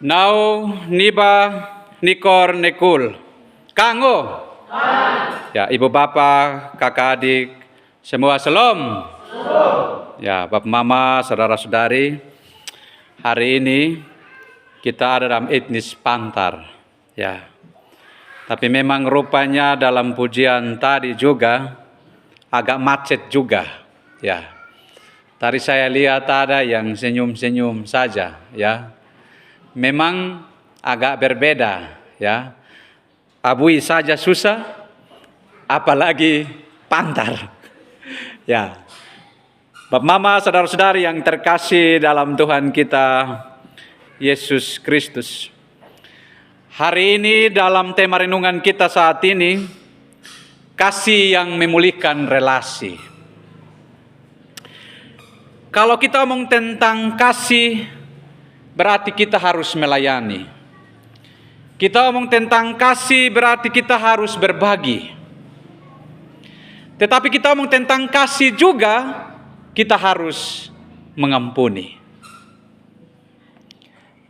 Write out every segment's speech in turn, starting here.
Nau niba nikor nekul. Kango. Ya, ibu bapak, kakak adik, semua shalom. Ya, bapak mama, saudara-saudari, hari ini kita ada dalam etnis Pantar. Ya, tapi memang rupanya dalam pujian tadi juga agak macet juga. Ya, tadi saya lihat ada yang senyum-senyum saja. Ya, memang agak berbeda. Ya, Abui saja susah, apalagi Pantar. Ya, Bapak Mama, saudara-saudari yang terkasih dalam Tuhan kita Yesus Kristus. Hari ini dalam tema renungan kita saat ini, kasih yang memulihkan relasi. Kalau kita ngomong tentang kasih, berarti kita harus melayani. Kita ngomong tentang kasih, berarti kita harus berbagi. Tetapi kita ngomong tentang kasih juga, kita harus mengampuni.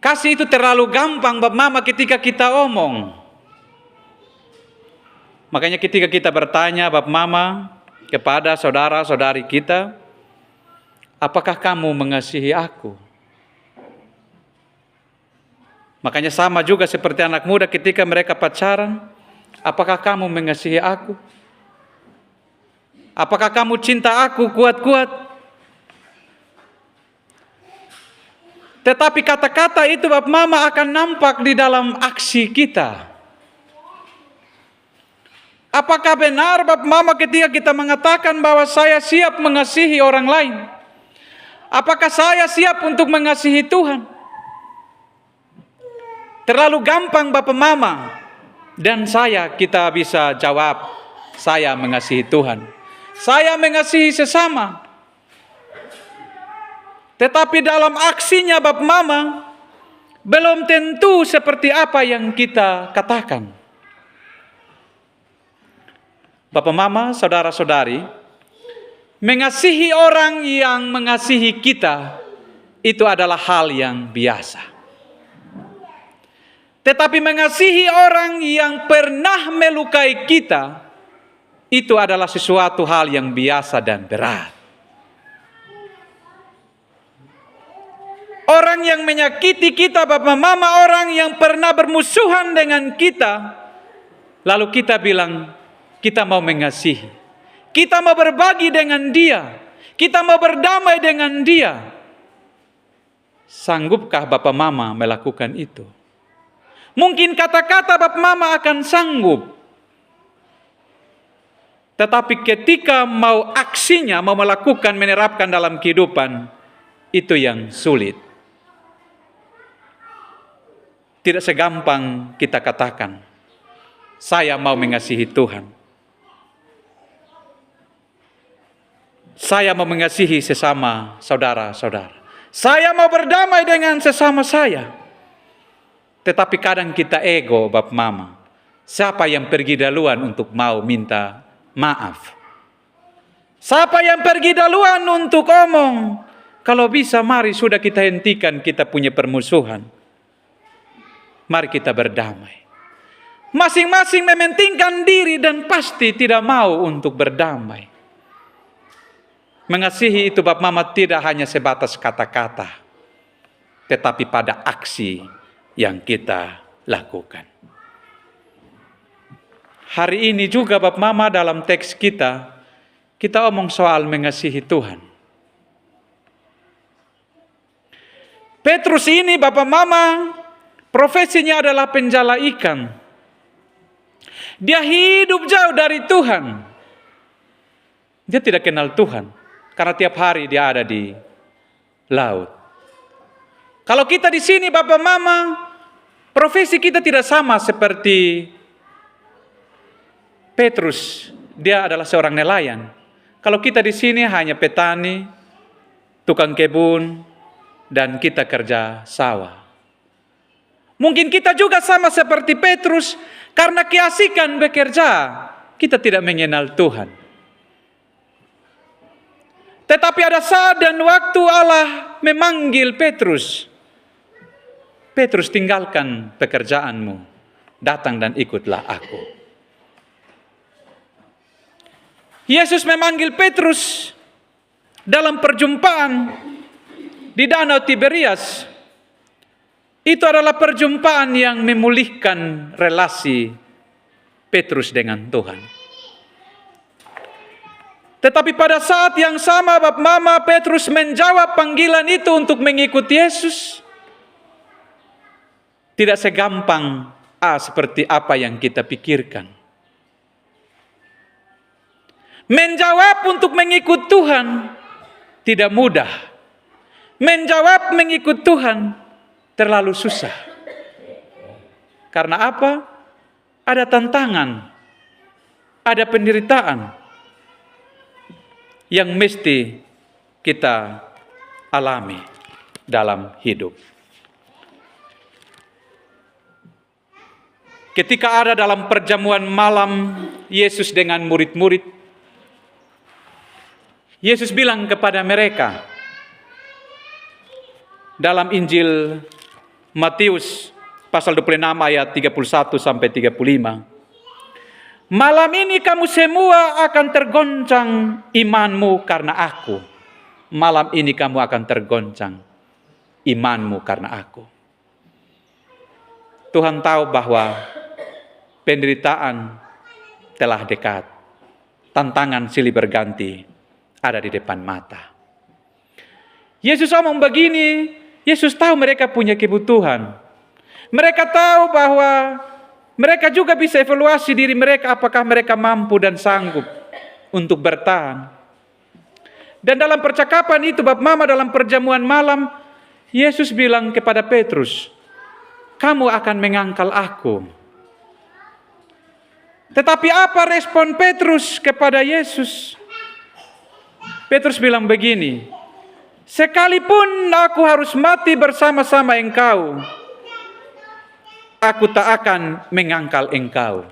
Kasih itu terlalu gampang, Bapak Mama, ketika kita omong. Makanya ketika kita bertanya, Bapak Mama, kepada saudara-saudari kita, apakah kamu mengasihi aku? Makanya sama juga seperti anak muda ketika mereka pacaran, apakah kamu mengasihi aku? Apakah kamu cinta aku kuat-kuat? Tetapi kata-kata itu Bapak Mama akan nampak di dalam aksi kita. Apakah benar Bapak Mama ketika kita mengatakan bahwa saya siap mengasihi orang lain? Apakah saya siap untuk mengasihi Tuhan? Terlalu gampang Bapak Mama dan kita bisa jawab, saya mengasihi Tuhan. Saya mengasihi sesama. Tetapi dalam aksinya Bapak Mama belum tentu seperti apa yang kita katakan. Bapak Mama, saudara-saudari, mengasihi orang yang mengasihi kita itu adalah hal yang biasa. Tetapi mengasihi orang yang pernah melukai kita itu adalah sesuatu hal yang biasa dan berat. Orang yang menyakiti kita, Bapak Mama, orang yang pernah bermusuhan dengan kita, lalu kita bilang, kita mau mengasihi. Kita mau berbagi dengan dia. Kita mau berdamai dengan dia. Sanggupkah Bapak Mama melakukan itu? Mungkin kata-kata Bapak Mama akan sanggup. Tetapi ketika mau aksinya, mau melakukan, menerapkan dalam kehidupan, itu yang sulit. Tidak segampang kita katakan, saya mau mengasihi Tuhan. Saya mau mengasihi sesama saudara-saudara. Saya mau berdamai dengan sesama saya. Tetapi kadang kita ego, Bapak Mama. Siapa yang pergi duluan untuk mau minta maaf? Siapa yang pergi duluan untuk omong? Kalau bisa mari sudah kita hentikan kita punya permusuhan. Mari kita berdamai. Masing-masing mementingkan diri dan pasti tidak mau untuk berdamai. Mengasihi itu Bapak Mama tidak hanya sebatas kata-kata, tetapi pada aksi yang kita lakukan. Hari ini juga Bapak Mama dalam teks kita omong soal mengasihi Tuhan. Petrus ini Bapak Mama, profesinya adalah penjala ikan. Dia hidup jauh dari Tuhan. Dia tidak kenal Tuhan. Karena tiap hari dia ada di laut. Kalau kita di sini Bapak Mama, profesi kita tidak sama seperti Petrus. Dia adalah seorang nelayan. Kalau kita di sini hanya petani, tukang kebun, dan kita kerja sawah. Mungkin kita juga sama seperti Petrus, karena keasikan bekerja, kita tidak mengenal Tuhan. Tetapi ada saat dan waktu Allah memanggil Petrus. Petrus, tinggalkan pekerjaanmu, datang dan ikutlah aku. Yesus memanggil Petrus dalam perjumpaan di Danau Tiberias. Itu adalah perjumpaan yang memulihkan relasi Petrus dengan Tuhan. Tetapi pada saat yang sama, Bapak Mama, Petrus menjawab panggilan itu untuk mengikuti Yesus. Tidak segampang seperti apa yang kita pikirkan. Menjawab untuk mengikut Tuhan tidak mudah. Menjawab mengikut Tuhan terlalu susah. Karena apa? Ada tantangan, ada penderitaan yang mesti kita alami dalam hidup. Ketika ada dalam perjamuan malam Yesus dengan murid-murid, Yesus bilang kepada mereka dalam Injil Matius pasal 26 ayat 31 sampai 35. Malam ini kamu semua akan tergoncang imanmu karena aku. Malam ini kamu akan tergoncang imanmu karena aku. Tuhan tahu bahwa penderitaan telah dekat. Tantangan silih berganti ada di depan mata. Yesus ngomong begini, Yesus tahu mereka punya kebutuhan. Mereka tahu bahwa mereka juga bisa evaluasi diri mereka, apakah mereka mampu dan sanggup untuk bertahan. Dan dalam percakapan itu, Bapak Mama, dalam perjamuan malam, Yesus bilang kepada Petrus, kamu akan mengangkal aku. Tetapi apa respon Petrus kepada Yesus? Petrus bilang begini, sekalipun aku harus mati bersama-sama engkau, aku tak akan mengangkal engkau.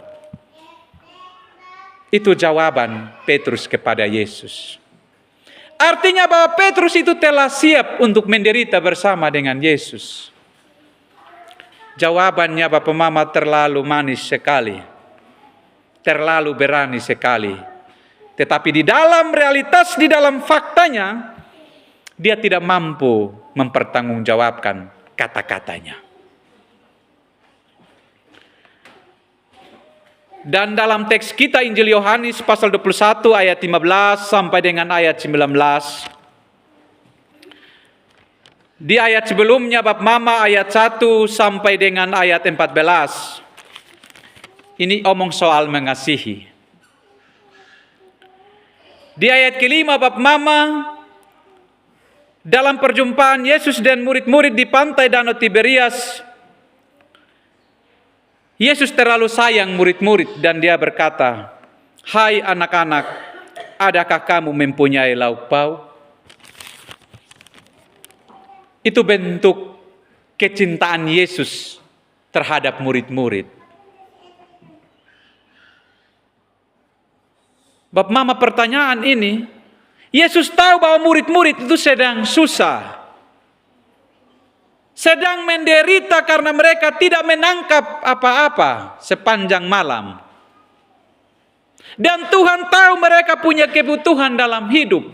Itu jawaban Petrus kepada Yesus. Artinya bahwa Petrus itu telah siap untuk menderita bersama dengan Yesus. Jawabannya Bapak Mama terlalu manis sekali. Terlalu berani sekali. Tetapi di dalam realitas, di dalam faktanya, dia tidak mampu mempertanggungjawabkan kata-katanya. Dan dalam teks kita Injil Yohanes pasal 21 ayat 15 sampai dengan ayat 19. Di ayat sebelumnya Bapak Mama ayat 1 sampai dengan ayat 14. Ini omong soal mengasihi. Di ayat kelima Bapak Mama, dalam perjumpaan Yesus dan murid-murid di pantai Danau Tiberias, Yesus terlalu sayang murid-murid dan dia berkata, hai anak-anak, adakah kamu mempunyai lauk pauk? Itu bentuk kecintaan Yesus terhadap murid-murid. Bapak Mama, pertanyaan ini, Yesus tahu bahwa murid-murid itu sedang susah. Sedang menderita karena mereka tidak menangkap apa-apa sepanjang malam. Dan Tuhan tahu mereka punya kebutuhan dalam hidup.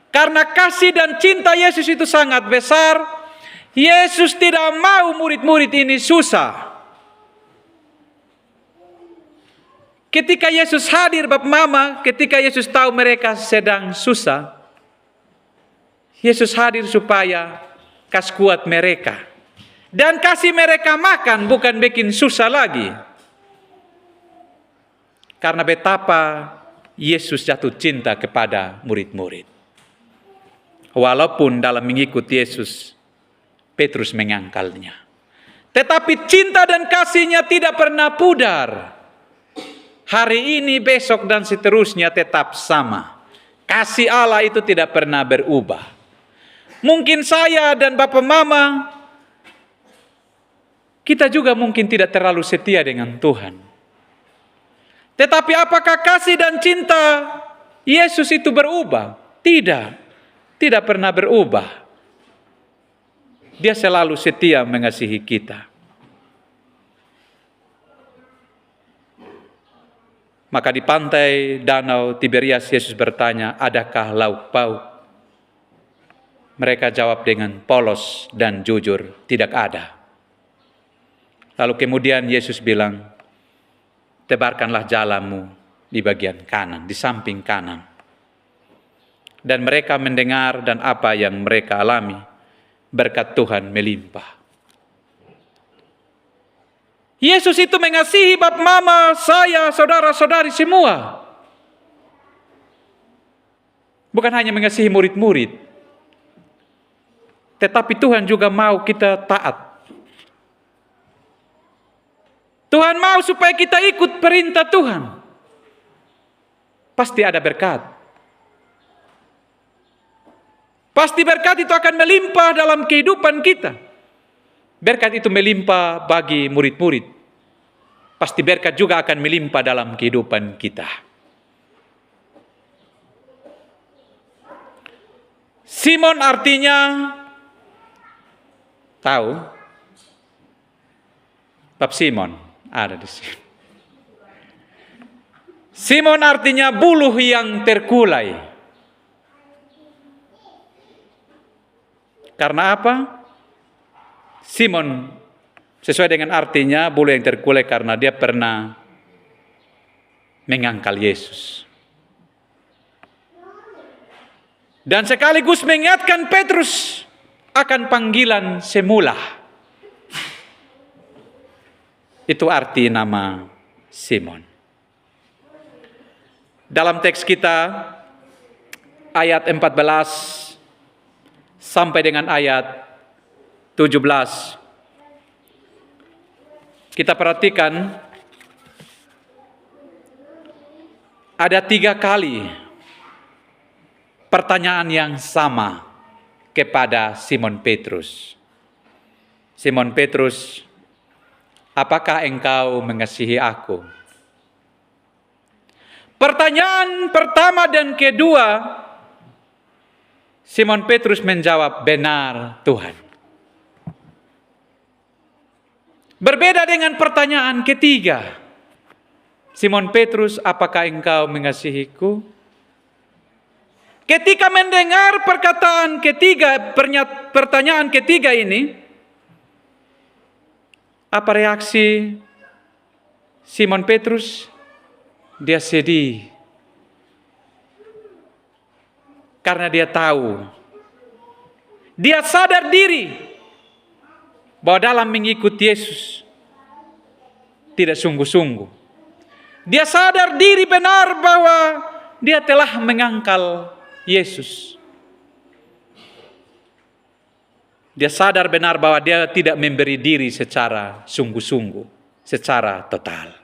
Karena kasih dan cinta Yesus itu sangat besar, Yesus tidak mau murid-murid ini susah. Ketika Yesus hadir Bapak Mama, ketika Yesus tahu mereka sedang susah, Yesus hadir supaya kasih kuat mereka. Dan kasih mereka makan bukan bikin susah lagi. Karena betapa Yesus jatuh cinta kepada murid-murid. Walaupun dalam mengikuti Yesus, Petrus mengangkalnya. Tetapi cinta dan kasihnya tidak pernah pudar. Hari ini, besok, dan seterusnya tetap sama. Kasih Allah itu tidak pernah berubah. Mungkin saya dan Bapak Mama, kita juga mungkin tidak terlalu setia dengan Tuhan. Tetapi apakah kasih dan cinta Yesus itu berubah? Tidak, tidak pernah berubah. Dia selalu setia mengasihi kita. Maka di pantai danau Tiberias Yesus bertanya, adakah lauk pauk? Mereka jawab dengan polos dan jujur, tidak ada. Lalu kemudian Yesus bilang, tebarkanlah jalamu di bagian kanan, di samping kanan. Dan mereka mendengar, dan apa yang mereka alami, berkat Tuhan melimpah. Yesus itu mengasihi bab mama, saya, saudara-saudari semua. Bukan hanya mengasihi murid-murid, tetapi Tuhan juga mau kita taat. Tuhan mau supaya kita ikut perintah Tuhan. Pasti ada berkat. Pasti berkat itu akan melimpah dalam kehidupan kita. Berkat itu melimpah bagi murid-murid. Pasti berkat juga akan melimpah dalam kehidupan kita. Simon artinya tahu? Bab Simon ada di sini. Simon artinya buluh yang terkulai. Karena apa? Simon sesuai dengan artinya buluh yang terkulai karena dia pernah mengangkal Yesus. Dan sekaligus mengingatkan Petrus akan panggilan semula. Itu arti nama Simon. Dalam teks kita ayat 14 sampai dengan ayat 17. Kita perhatikan ada 3 kali pertanyaan yang sama kepada Simon Petrus. Simon Petrus, apakah engkau mengasihi aku? Pertanyaan pertama dan kedua, Simon Petrus menjawab, benar Tuhan. Berbeda dengan pertanyaan ketiga. Simon Petrus, apakah engkau mengasihiku? Ketika mendengar perkataan ketiga, pertanyaan ketiga ini, apa reaksi Simon Petrus? Dia sedih. Karena dia tahu. Dia sadar diri bahwa dalam mengikuti Yesus tidak sungguh-sungguh. Dia sadar diri benar bahwa dia telah mengangkal Yesus. Dia sadar benar bahwa dia tidak memberi diri secara sungguh-sungguh, secara total.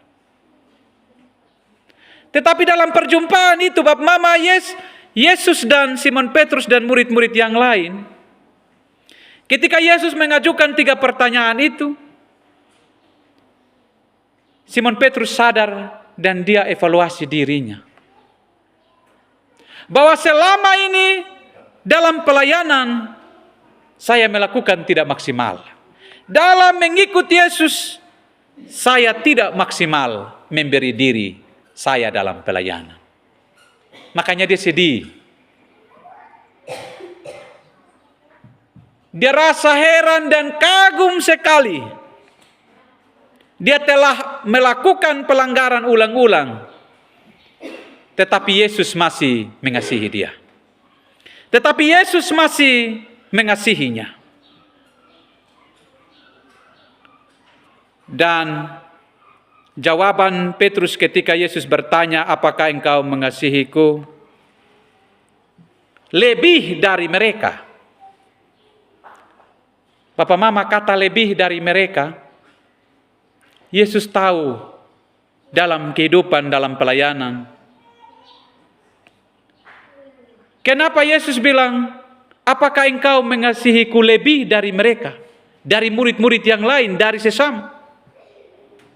Tetapi dalam perjumpaan itu bab mama Yesus dan Simon Petrus dan murid-murid yang lain, ketika Yesus mengajukan 3 pertanyaan itu, Simon Petrus sadar dan dia evaluasi dirinya. Bahwa selama ini dalam pelayanan saya melakukan tidak maksimal. Dalam mengikuti Yesus saya tidak maksimal memberi diri saya dalam pelayanan. Makanya dia sedih. Dia rasa heran dan kagum sekali. Dia telah melakukan pelanggaran ulang-ulang. Tetapi Yesus masih mengasihi dia. Tetapi Yesus masih mengasihinya. Dan jawaban Petrus ketika Yesus bertanya, apakah engkau mengasihiku? Lebih dari mereka. Bapak mama kata lebih dari mereka. Yesus tahu dalam kehidupan, dalam pelayanan. Kenapa Yesus bilang, apakah engkau mengasihiku lebih dari mereka? Dari murid-murid yang lain, dari sesama.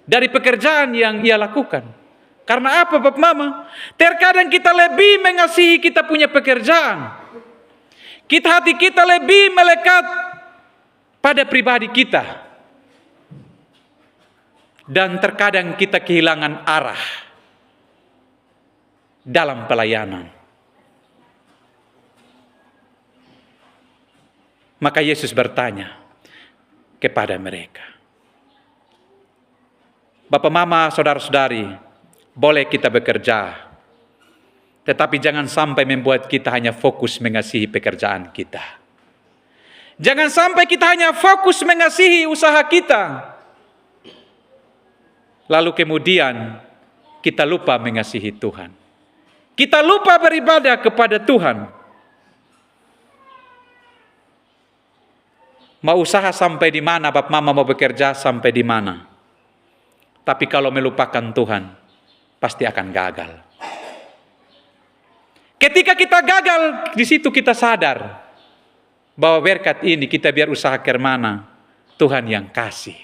Dari pekerjaan yang ia lakukan. Karena apa Bapak Mama? Terkadang kita lebih mengasihi kita punya pekerjaan. Hati kita lebih melekat pada pribadi kita. Dan terkadang kita kehilangan arah dalam pelayanan. Maka Yesus bertanya kepada mereka, Bapak, Mama, saudara-saudari, boleh kita bekerja, tetapi jangan sampai membuat kita hanya fokus mengasihi pekerjaan kita. Jangan sampai kita hanya fokus mengasihi usaha kita, lalu kemudian kita lupa mengasihi Tuhan. Kita lupa beribadah kepada Tuhan. Mau usaha sampai di mana, Bapak Mama mau bekerja sampai di mana. Tapi kalau melupakan Tuhan, pasti akan gagal. Ketika kita gagal, di situ kita sadar bahwa berkat ini kita biar usaha kemana, Tuhan yang kasih.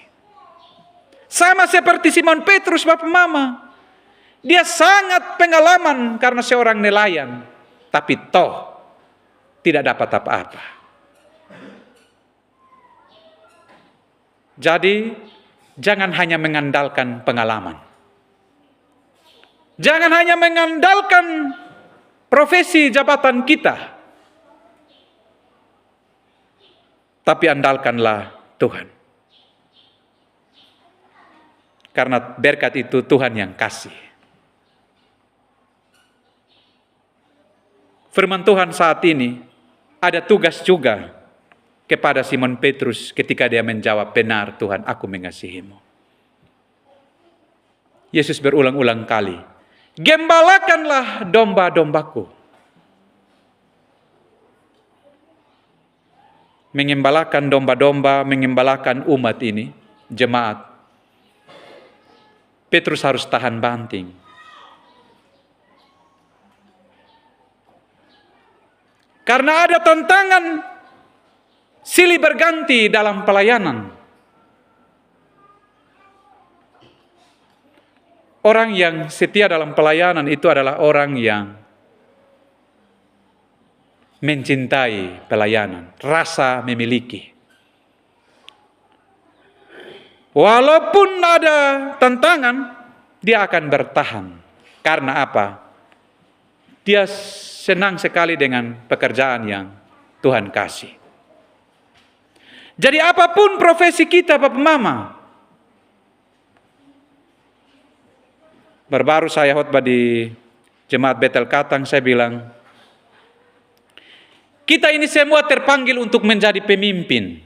Sama seperti Simon Petrus, Bapak Mama. Dia sangat pengalaman karena seorang nelayan, tapi toh tidak dapat apa-apa. Jadi, jangan hanya mengandalkan pengalaman. Jangan hanya mengandalkan profesi jabatan kita. Tapi andalkanlah Tuhan. Karena berkat itu Tuhan yang kasih. Firman Tuhan saat ini ada tugas juga kepada Simon Petrus ketika dia menjawab, benar Tuhan, aku mengasihimu. Yesus berulang-ulang kali, gembalakanlah domba-dombaku. Mengembalakan domba-domba, mengembalakan umat ini, jemaat. Petrus harus tahan banting. Karena ada tantangan silih berganti dalam pelayanan. Orang yang setia dalam pelayanan itu adalah orang yang mencintai pelayanan, rasa memiliki. Walaupun ada tantangan, dia akan bertahan. Karena apa? Dia senang sekali dengan pekerjaan yang Tuhan kasih. Jadi apapun profesi kita, Bapak Mama. Baru saya khotbah di Jemaat Betel Katang, saya bilang, kita ini semua terpanggil untuk menjadi pemimpin.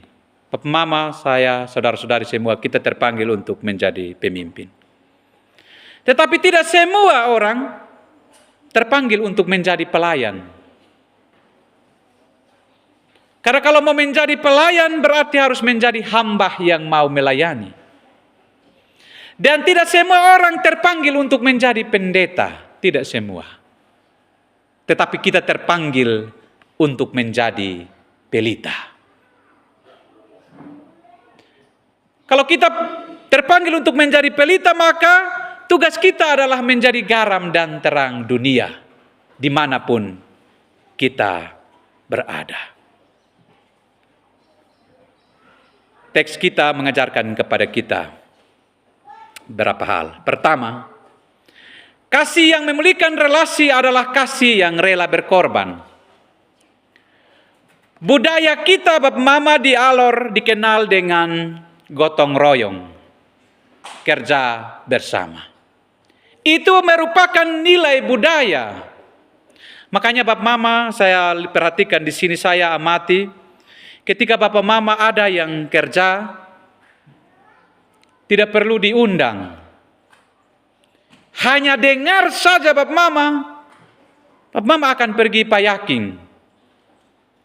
Bapak Mama, saya, saudara-saudari semua, kita terpanggil untuk menjadi pemimpin. Tetapi tidak semua orang terpanggil untuk menjadi pelayan. Karena kalau mau menjadi pelayan berarti harus menjadi hamba yang mau melayani. Dan tidak semua orang terpanggil untuk menjadi pendeta. Tidak semua. Tetapi kita terpanggil untuk menjadi pelita. Kalau kita terpanggil untuk menjadi pelita, maka tugas kita adalah menjadi garam dan terang dunia. Dimanapun kita berada. Teks kita mengajarkan kepada kita beberapa hal. Pertama, kasih yang memulihkan relasi adalah kasih yang rela berkorban. Budaya kita, Bapak Mama, di Alor dikenal dengan gotong royong, kerja bersama. Itu merupakan nilai budaya. Makanya Bapak Mama, saya perhatikan di sini, saya amati, ketika Bapak Mama ada yang kerja, tidak perlu diundang. Hanya dengar saja Bapak Mama akan pergi payaking.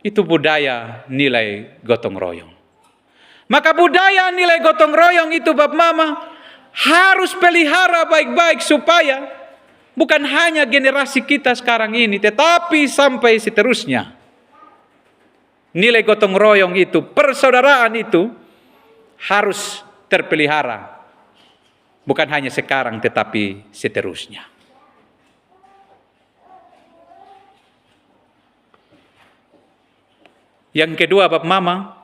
Itu budaya nilai gotong royong. Maka budaya nilai gotong royong itu Bapak Mama harus pelihara baik-baik supaya bukan hanya generasi kita sekarang ini, tetapi sampai seterusnya. Nilai gotong royong itu, persaudaraan itu harus terpelihara. Bukan hanya sekarang tetapi seterusnya. Yang kedua Bapak Mama,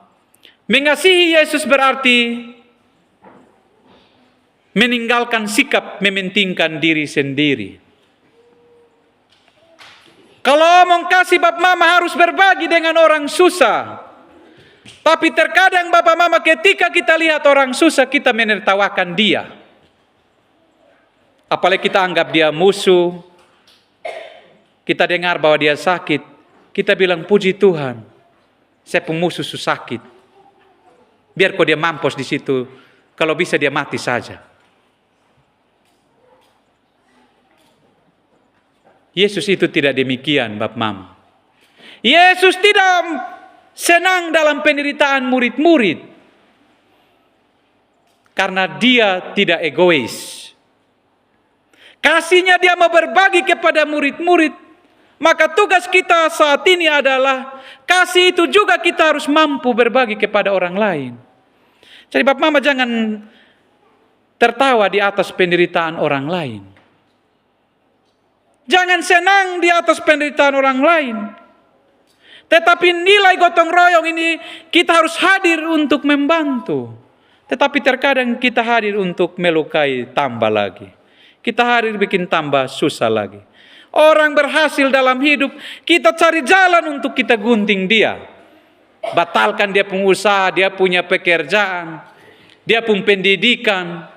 Mengasihi Yesus berarti meninggalkan sikap mementingkan diri sendiri. Kalau mau kasih Bapak Mama harus berbagi dengan orang susah. Tapi terkadang Bapak Mama ketika kita lihat orang susah, kita menertawakan dia. Apalagi kita anggap dia musuh. Kita dengar bahwa dia sakit. Kita bilang, puji Tuhan, saya pemusuh sakit. Biar kok dia mampus di situ. Kalau bisa dia mati saja. Yesus itu tidak demikian, Bapak Mama. Yesus tidak senang dalam penderitaan murid-murid. Karena dia tidak egois. Kasihnya dia mau berbagi kepada murid-murid. Maka tugas kita saat ini adalah kasih itu juga kita harus mampu berbagi kepada orang lain. Jadi Bapak Mama jangan tertawa di atas penderitaan orang lain. Jangan senang di atas penderitaan orang lain. Tetapi nilai gotong royong ini kita harus hadir untuk membantu. Tetapi terkadang kita hadir untuk melukai tambah lagi. Kita hadir bikin tambah susah lagi. Orang berhasil dalam hidup, kita cari jalan untuk kita gunting dia. Batalkan dia pengusaha, dia punya pekerjaan, dia punya pendidikan.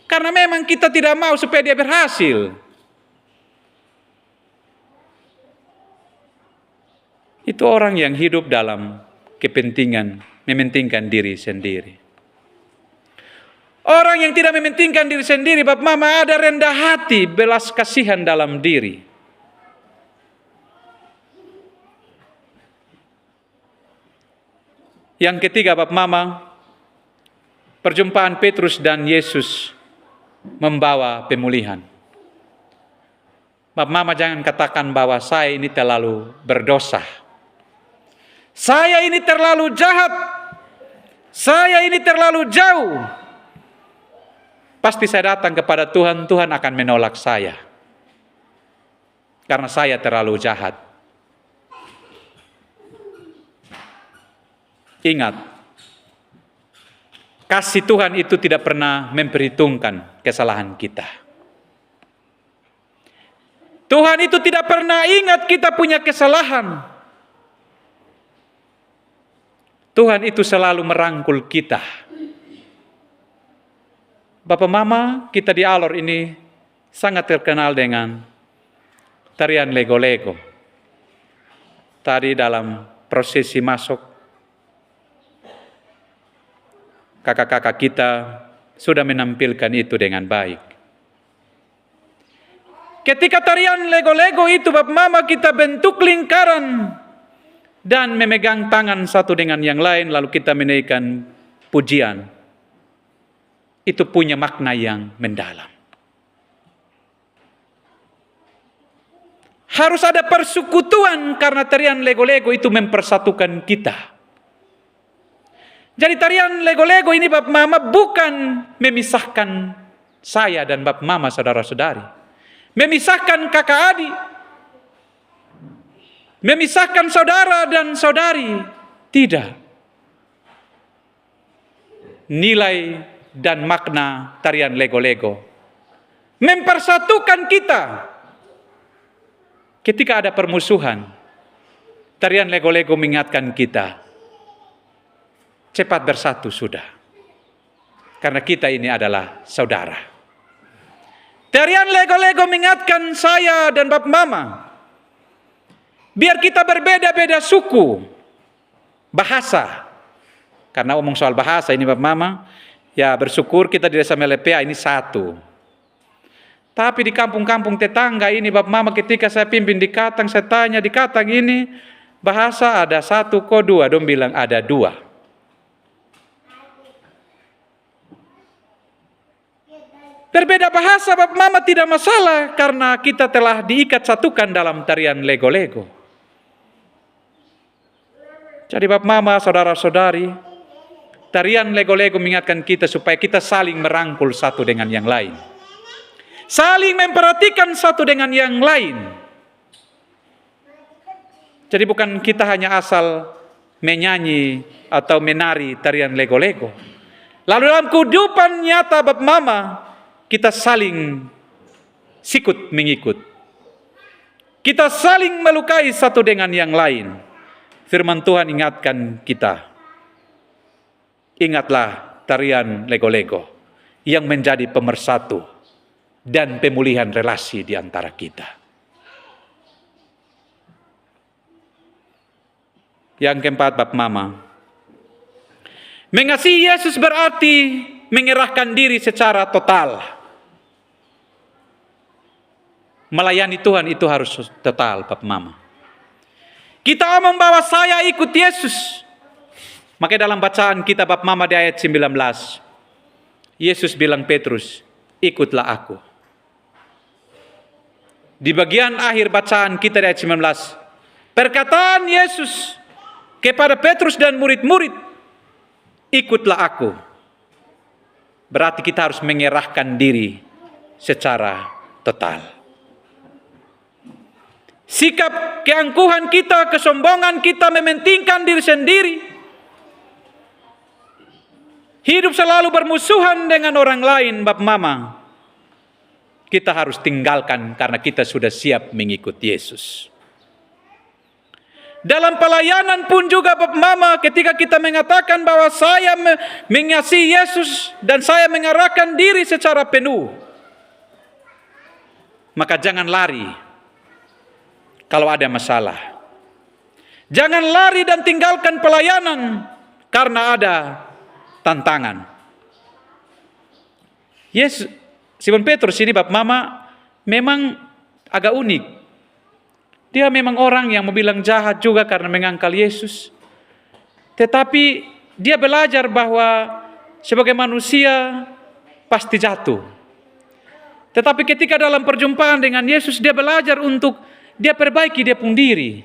Karena memang kita tidak mau supaya dia berhasil. Itu orang yang hidup dalam kepentingan, mementingkan diri sendiri. Orang yang tidak mementingkan diri sendiri, Bapak Mama, ada rendah hati, belas kasihan dalam diri. Yang ketiga, Bapak Mama, perjumpaan Petrus dan Yesus membawa pemulihan. Bapak Mama jangan katakan bahwa saya ini terlalu berdosa. Saya ini terlalu jahat. Saya ini terlalu jauh. Pasti saya datang kepada Tuhan, Tuhan akan menolak saya. Karena saya terlalu jahat. Ingat, kasih Tuhan itu tidak pernah memperhitungkan kesalahan kita. Tuhan itu tidak pernah ingat kita punya kesalahan. Tuhan itu selalu merangkul kita. Bapak Mama, kita di Alor ini sangat terkenal dengan tarian lego-lego. Tadi dalam prosesi masuk, kakak-kakak kita sudah menampilkan itu dengan baik. Ketika tarian lego-lego itu, Bapak Mama, kita bentuk lingkaran dan memegang tangan satu dengan yang lain, lalu kita menaikkan pujian. Itu punya makna yang mendalam. Harus ada persekutuan karena tarian lego-lego itu mempersatukan kita. Jadi tarian lego-lego ini Bapak Mama bukan memisahkan saya dan Bapak Mama saudara-saudari. Memisahkan kakak adik. Memisahkan saudara dan saudari. Tidak. Nilai dan makna tarian lego-lego mempersatukan kita. Ketika ada permusuhan, tarian lego-lego mengingatkan kita, cepat bersatu sudah. Karena kita ini adalah saudara. Tarian lego-lego mengingatkan saya dan Bapak Mama, biar kita berbeda-beda suku, bahasa. Karena omong soal bahasa ini Bapak Mama, ya bersyukur kita di desa Melepea ini satu. Tapi di kampung-kampung tetangga ini Bapak Mama, ketika saya pimpin di Katang, saya tanya di Katang ini, bahasa ada satu kok dua, dong bilang ada dua. Berbeda bahasa Bapak Mama tidak masalah, karena kita telah diikat satukan dalam tarian lego-lego. Jadi Bapak Mama, saudara-saudari, tarian lego-lego mengingatkan kita supaya kita saling merangkul satu dengan yang lain. Saling memperhatikan satu dengan yang lain. Jadi bukan kita hanya asal menyanyi atau menari tarian lego-lego. Lalu dalam kehidupan nyata Bapak Mama, kita saling sikut mengikut. Kita saling melukai satu dengan yang lain. Firman Tuhan ingatkan kita. Ingatlah tarian lego-lego yang menjadi pemersatu dan pemulihan relasi di antara kita. Yang keempat Bapak Mama, mengasihi Yesus berarti menyerahkan diri secara total. Melayani Tuhan itu harus total Bapak Mama. Kita omong bahwa saya ikut Yesus. Maka dalam bacaan kita Bapak Mama di ayat 19, Yesus bilang Petrus, ikutlah aku. Di bagian akhir bacaan kita di ayat 19, perkataan Yesus kepada Petrus dan murid-murid, ikutlah aku. Berarti kita harus menyerahkan diri secara total. Sikap keangkuhan kita, kesombongan kita, mementingkan diri sendiri, hidup selalu bermusuhan dengan orang lain Bapak Mama, kita harus tinggalkan karena kita sudah siap mengikut Yesus. Dalam pelayanan pun juga Bapak Mama, ketika kita mengatakan bahwa saya mengasihi Yesus dan saya menyerahkan diri secara penuh, maka jangan lari kalau ada masalah. Jangan lari dan tinggalkan pelayanan karena ada tantangan. Yesus, Simon Petrus ini Bapak Mama memang agak unik. Dia memang orang yang mau bilang jahat juga karena mengangkal Yesus. Tetapi dia belajar bahwa sebagai manusia pasti jatuh. Tetapi ketika dalam perjumpaan dengan Yesus, dia belajar untuk dia perbaiki dia pun diri.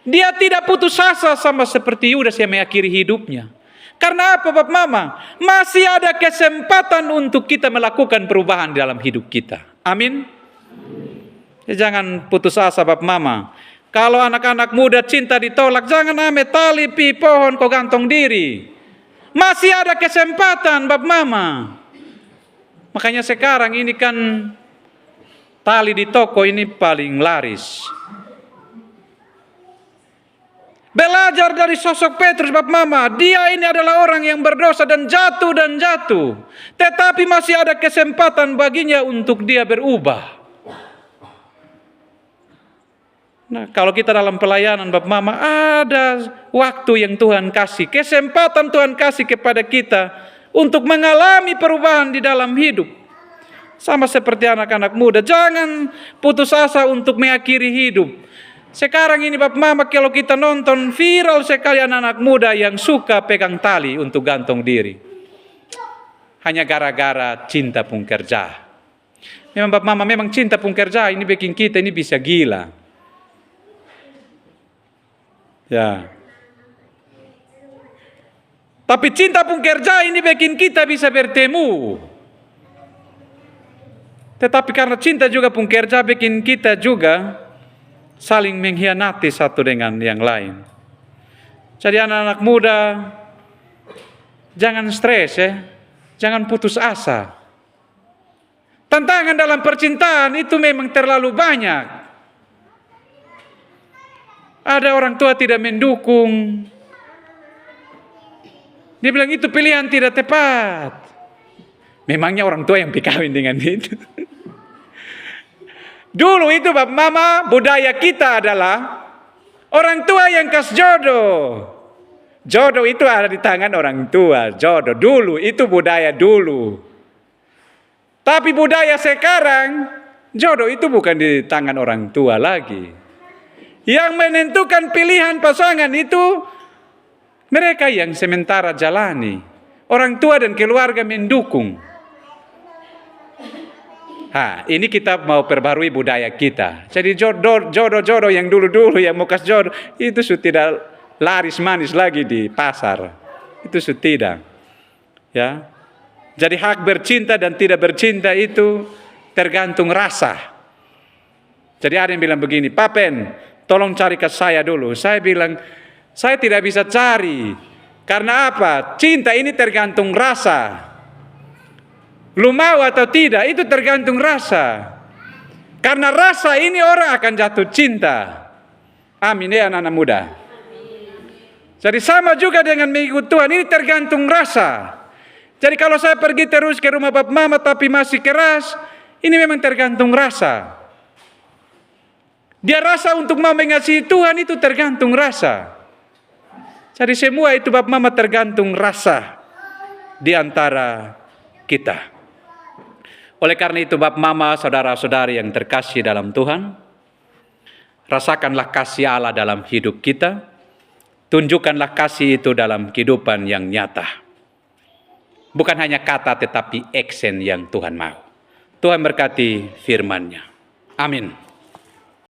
Dia tidak putus asa sama seperti Yudas yang mengakhiri hidupnya. Karena apa Bapak Mama? Masih ada kesempatan untuk kita melakukan perubahan dalam hidup kita. Amin. Jangan putus asa Bapak Mama. Kalau anak-anak muda cinta ditolak, jangan ame tali pi pohon kau gantung diri. Masih ada kesempatan Bapak Mama. Makanya sekarang ini kan tali di toko ini paling laris. Belajar dari sosok Petrus Bapak Mama. Dia ini adalah orang yang berdosa dan jatuh. Tetapi masih ada kesempatan baginya untuk dia berubah. Nah, kalau kita dalam pelayanan Bapak Mama, ada waktu yang Tuhan kasih, kesempatan Tuhan kasih kepada kita untuk mengalami perubahan di dalam hidup. Sama seperti anak-anak muda, jangan putus asa untuk mengakhiri hidup. Sekarang ini Bapak Mama, kalau kita nonton viral sekali anak-anak muda yang suka pegang tali untuk gantung diri. Hanya gara-gara cinta pun kerja. Memang Bapak Mama, memang cinta pun kerja ini bikin kita ini bisa gila. Ya. Tapi cinta pun kerja ini bikin kita bisa bertemu. Tetapi karena cinta juga pun kerja bikin kita juga saling mengkhianati satu dengan yang lain. Jadi anak-anak muda, jangan stres ya. Jangan putus asa. Tantangan dalam percintaan itu memang terlalu banyak. Ada orang tua tidak mendukung. Dia bilang itu pilihan tidak tepat. Memangnya orang tua yang pikawin dengan itu. Dulu itu Bapak Mama, budaya kita adalah orang tua yang kasih jodoh. Jodoh itu ada di tangan orang tua. Jodoh dulu, itu budaya dulu. Tapi budaya sekarang, jodoh itu bukan di tangan orang tua lagi. Yang menentukan pilihan pasangan itu mereka yang sementara jalani. Orang tua dan keluarga mendukung. Ini kita mau perbarui budaya kita. Jadi jodoh yang dulu-dulu yang mau kasih jodoh itu sudah tidak laris manis lagi di pasar. Itu sudah tidak. Ya. Jadi hak bercinta dan tidak bercinta itu tergantung rasa. Jadi ada yang bilang begini, Papen, tolong cari ke saya dulu. Saya bilang, Saya tidak bisa cari. Karena apa? Cinta ini tergantung rasa. Lu mau atau tidak, itu tergantung rasa. Karena rasa ini orang akan jatuh cinta. Amin ya anak-anak muda. Jadi sama juga dengan mengikut Tuhan, ini tergantung rasa. Jadi kalau saya pergi terus ke rumah Bapak Mama tapi masih keras, ini memang tergantung rasa. Dia rasa untuk mau mengasihi Tuhan itu tergantung rasa. Jadi semua itu Bapak Mama tergantung rasa di antara kita. Oleh karena itu Bapak Mama, saudara-saudari yang terkasih dalam Tuhan, rasakanlah kasih Allah dalam hidup kita. Tunjukkanlah kasih itu dalam kehidupan yang nyata. Bukan hanya kata tetapi action yang Tuhan mau. Tuhan berkati firman-Nya. Amin.